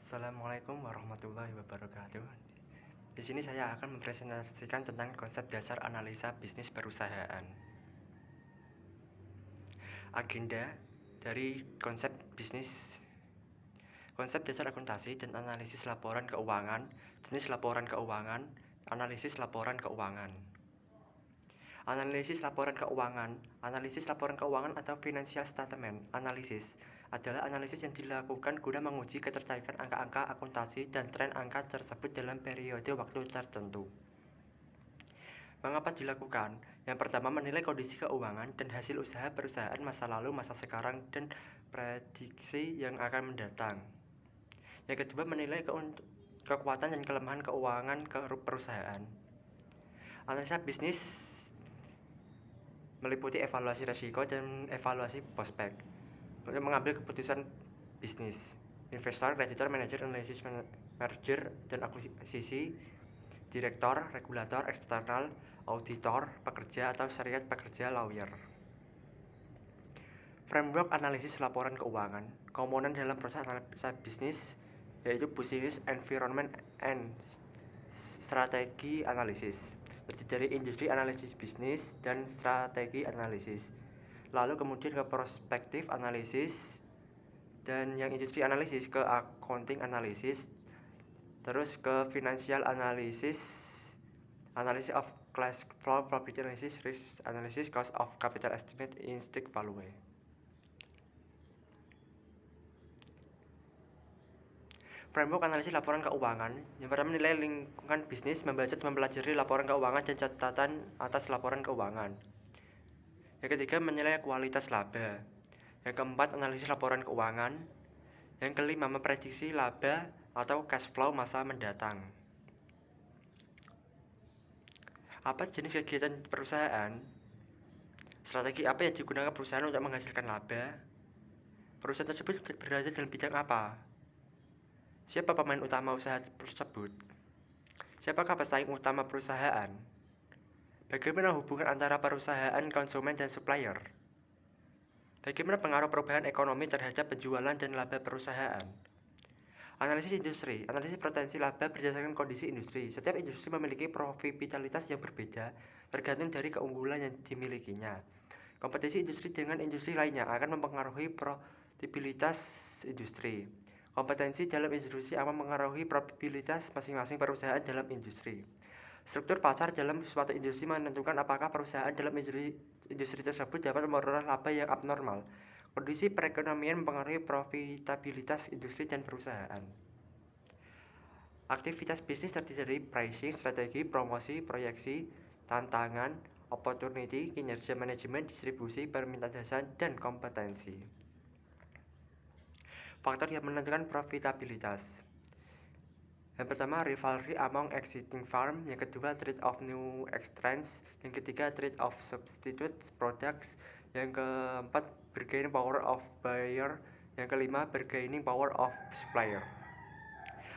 Assalamualaikum warahmatullahi wabarakatuh. Di sini saya akan mempresentasikan tentang konsep dasar analisa bisnis perusahaan. Agenda dari konsep bisnis, konsep dasar akuntansi dan analisis laporan keuangan, jenis laporan keuangan, analisis laporan keuangan. Analisis laporan keuangan atau financial statement analysis adalah analisis yang dilakukan guna menguji ketertarikan angka-angka akuntansi dan tren angka tersebut dalam periode waktu tertentu. Mengapa dilakukan? Yang pertama, menilai kondisi keuangan dan hasil usaha perusahaan masa lalu, masa sekarang, dan prediksi yang akan mendatang. Yang kedua, menilai kekuatan dan kelemahan keuangan perusahaan. Analisa bisnis meliputi evaluasi risiko dan evaluasi prospek untuk mengambil keputusan bisnis. Investor, kreditor, manajer, analisis merger dan akuisisi, direktor, regulator, eksternal, auditor, pekerja atau syarikat pekerja, lawyer. Framework analisis laporan keuangan. Komponen dalam proses analisa bisnis yaitu business environment and strategi analisis. Terdiri dari industri analisis bisnis dan strategi analisis. Lalu kemudian ke prospektif analisis, dan yang industri analisis ke accounting analisis, terus ke financial analysis, analysis of cash flow, profit analysis, risk analysis, cost of capital estimate, instinct value. Framework analisis laporan keuangan. Yang pertama, menilai lingkungan bisnis, membaca dan mempelajari laporan keuangan dan catatan atas laporan keuangan. Yang ketiga, menilai kualitas laba. Yang keempat, analisis laporan keuangan. Yang kelima, memprediksi laba atau cash flow masa mendatang. Apa jenis kegiatan perusahaan? Strategi apa yang digunakan perusahaan untuk menghasilkan laba? Perusahaan tersebut berada dalam bidang apa? Siapa pemain utama usaha tersebut? Siapakah pesaing utama perusahaan? Bagaimana hubungan antara perusahaan, konsumen, dan supplier? Bagaimana pengaruh perubahan ekonomi terhadap penjualan dan laba perusahaan? Analisis industri. Analisis potensi laba berdasarkan kondisi industri. Setiap industri memiliki profitabilitas yang berbeda tergantung dari keunggulan yang dimilikinya. Kompetisi industri dengan industri lainnya akan mempengaruhi profitabilitas industri. Kompetensi dalam industri akan mempengaruhi probabilitas masing-masing perusahaan dalam industri. Struktur pasar dalam suatu industri menentukan apakah perusahaan dalam industri tersebut dapat memperoleh laba yang abnormal. Kondisi perekonomian mempengaruhi profitabilitas industri dan perusahaan. Aktivitas bisnis terdiri dari pricing, strategi, promosi, proyeksi, tantangan, opportunity, kinerja manajemen, distribusi, permintaan dasar, dan kompetensi. Faktor yang menentukan profitabilitas. Yang pertama, rivalry among existing firm. Yang kedua, trade of new entrants. Yang ketiga, trade of substitute products. Yang keempat, bargaining power of buyer. Yang kelima, bargaining power of supplier.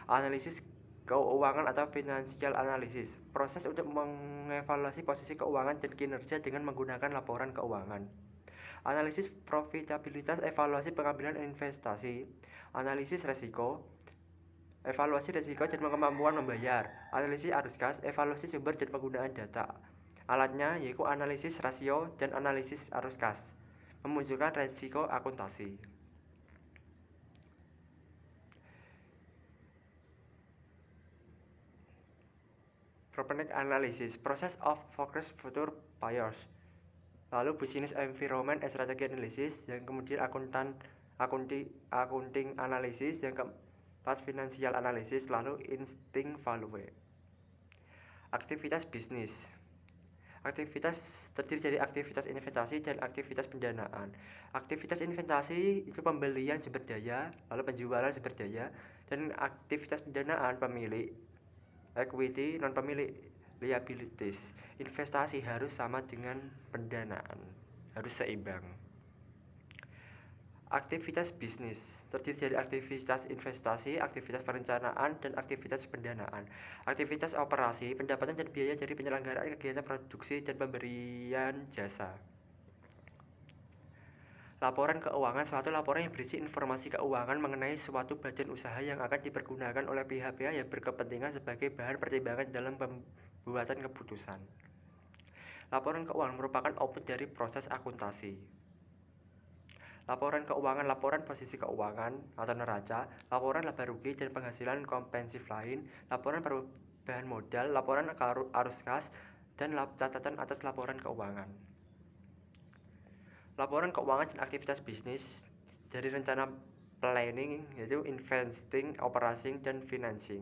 Analisis keuangan atau financial analysis, proses untuk mengevaluasi posisi keuangan dan kinerja dengan menggunakan laporan keuangan. Analisis profitabilitas, evaluasi pengambilan investasi. Analisis resiko, evaluasi resiko dan kemampuan membayar. Analisis arus kas, evaluasi sumber dan penggunaan data. Alatnya yaitu analisis rasio dan analisis arus kas, memunculkan resiko akuntansi. Prospect analysis, process of focus future buyers. Lalu business environment and strategy analysis, yang kemudian accounting analysis, yang keempat financial analysis, lalu instinct value. Aktivitas bisnis. Aktivitas terdiri dari aktivitas investasi dan aktivitas pendanaan. Aktivitas investasi itu pembelian sumber daya, lalu penjualan sumber daya, dan aktivitas pendanaan pemilik equity, non pemilik liabilities. Investasi harus sama dengan pendanaan, harus seimbang. Aktivitas bisnis terdiri dari aktivitas investasi, aktivitas perencanaan, dan aktivitas pendanaan. Aktivitas operasi, pendapatan dan biaya dari penyelenggaraan kegiatan produksi dan pemberian jasa. Laporan keuangan suatu laporan yang berisi informasi keuangan mengenai suatu badan usaha yang akan dipergunakan oleh pihak-pihak yang berkepentingan sebagai bahan pertimbangan dalam pembuatan keputusan. Laporan keuangan merupakan output dari proses akuntansi. Laporan keuangan, laporan posisi keuangan atau neraca, laporan laba rugi dan penghasilan kompensif lain, laporan perubahan modal, laporan arus kas, dan catatan atas laporan keuangan. Laporan keuangan dan aktivitas bisnis dari rencana planning, yaitu investing, operating, dan financing.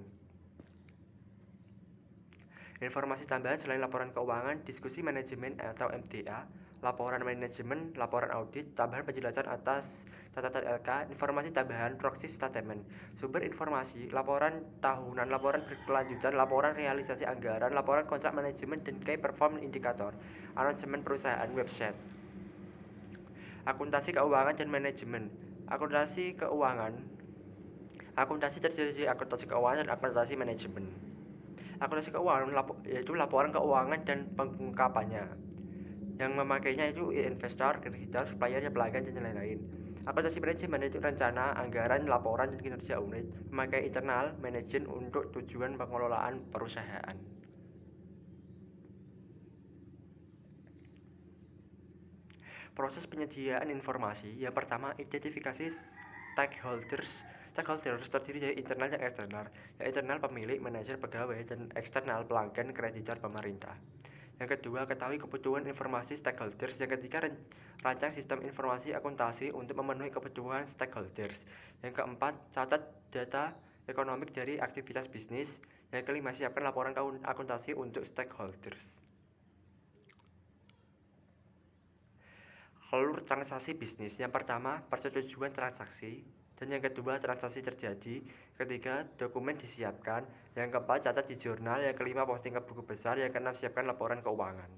Informasi tambahan selain laporan keuangan, diskusi manajemen atau MTA, laporan manajemen, laporan audit, tambahan penjelasan atas catatan LK, informasi tambahan, proxy statement, sumber informasi, laporan tahunan, laporan berkelanjutan, laporan realisasi anggaran, laporan kontrak manajemen dan key performance indicator, announcement perusahaan, website. Akuntansi keuangan dan manajemen. Akuntansi keuangan. Akuntansi terdiri dari akuntansi keuangan dan akuntansi manajemen. Akuntansi keuangan yaitu laporan keuangan dan pengungkapannya. Yang memakainya itu investor, kreditor, supplier, pelanggan, dan lain-lain. Akuntansi manajemen itu rencana, anggaran, laporan, dan kinerja unit, memakai internal manajemen untuk tujuan pengelolaan perusahaan. Proses penyediaan informasi. Yang pertama, identifikasi stakeholders. Stakeholders terdiri dari internal dan eksternal. Yang internal pemilik, manajer, pegawai, dan eksternal pelanggan, kreditor, pemerintah. Yang kedua, ketahui kebutuhan informasi stakeholders. Yang ketiga, rancang sistem informasi akuntansi untuk memenuhi kebutuhan stakeholders. Yang keempat, catat data ekonomik dari aktivitas bisnis. Yang kelima, siapkan laporan akuntansi untuk stakeholders. Alur transaksi bisnis. Yang pertama, persetujuan transaksi. Dan yang kedua, transaksi terjadi. Ketiga, dokumen disiapkan. Yang keempat, catat di jurnal. Yang kelima, posting ke buku besar. Yang keenam, siapkan laporan keuangan.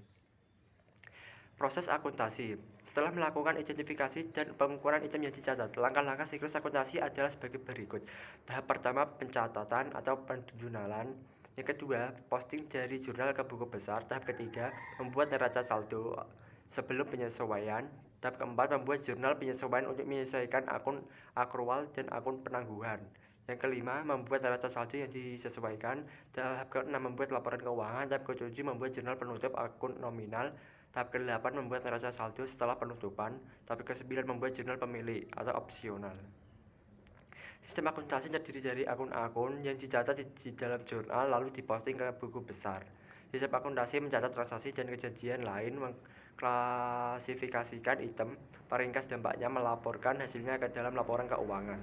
Proses akuntansi. Setelah melakukan identifikasi dan pengukuran item yang dicatat, langkah-langkah siklus akuntansi adalah sebagai berikut. Tahap pertama, pencatatan atau penjurnalan. Yang kedua, posting dari jurnal ke buku besar. Tahap ketiga, membuat neraca saldo sebelum penyesuaian. Tahap keempat, membuat jurnal penyesuaian untuk menyesuaikan akun akrual dan akun penangguhan. Yang kelima, membuat neraca saldo yang disesuaikan. Tahap keenam, membuat laporan keuangan. Tahap ketujuh, membuat jurnal penutup akun nominal. Tahap ke-8, membuat neraca saldo setelah penutupan. Tahap ke-9, membuat jurnal pemilik atau opsional. Sistem akuntansi terdiri dari akun-akun yang dicatat di dalam jurnal lalu diposting ke buku besar. Sistem akuntansi mencatat transaksi dan kejadian lain, mengklasifikasikan item, meringkas dampaknya, melaporkan hasilnya ke dalam laporan keuangan.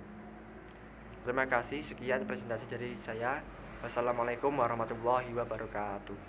Terima kasih, sekian presentasi dari saya. Wassalamualaikum warahmatullahi wabarakatuh.